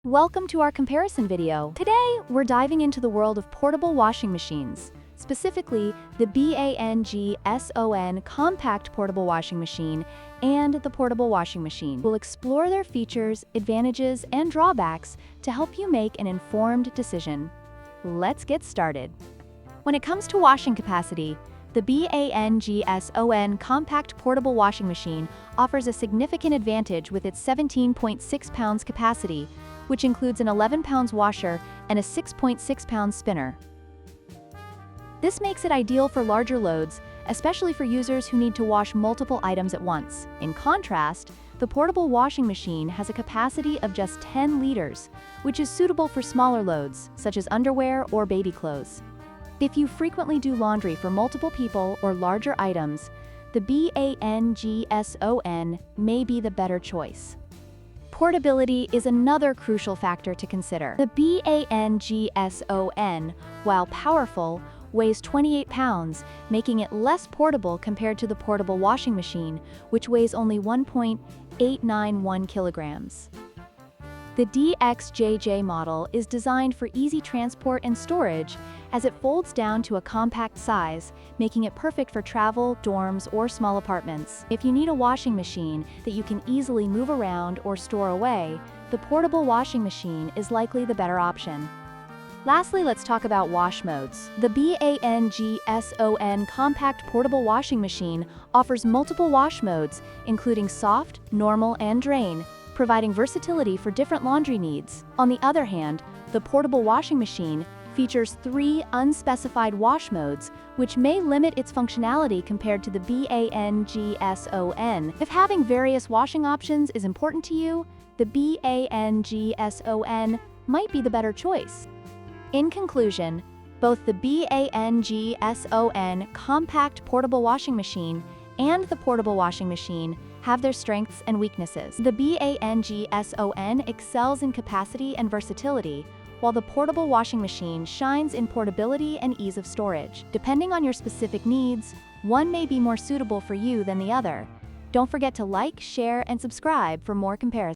Welcome to our comparison video. Today, we're diving into the world of portable washing machines, specifically the BANGSON Compact Portable Washing Machine and the Portable Washing Machine. We'll explore their features, advantages, and drawbacks to help you make an informed decision. Let's get started. When it comes to washing capacity, the BANGSON Compact Portable Washing Machine offers a significant advantage with its 17.6 pounds capacity, which includes an 11 pounds washer and a 6.6 pound spinner. This makes it ideal for larger loads, especially for users who need to wash multiple items at once. In contrast, the portable washing machine has a capacity of just 10 liters, which is suitable for smaller loads, such as underwear or baby clothes. If you frequently do laundry for multiple people or larger items, the BANGSON may be the better choice. Portability is another crucial factor to consider. The BANGSON, while powerful, weighs 28 pounds, making it less portable compared to the portable washing machine, which weighs only 1.891 kilograms. The DXJJ model is designed for easy transport and storage, as it folds down to a compact size, making it perfect for travel, dorms, or small apartments. If you need a washing machine that you can easily move around or store away, the portable washing machine is likely the better option. Lastly, let's talk about wash modes. The BANGSON Compact Portable Washing Machine offers multiple wash modes, including soft, normal, and drain, providing versatility for different laundry needs. On the other hand, the portable washing machine features 3 unspecified wash modes, which may limit its functionality compared to the BANGSON. If having various washing options is important to you, the BANGSON might be the better choice. In conclusion, both the BANGSON Compact Portable Washing Machine and the portable washing machine have their strengths and weaknesses. The BANGSON excels in capacity and versatility, while the portable washing machine shines in portability and ease of storage. Depending on your specific needs, one may be more suitable for you than the other. Don't forget to like, share, and subscribe for more comparisons.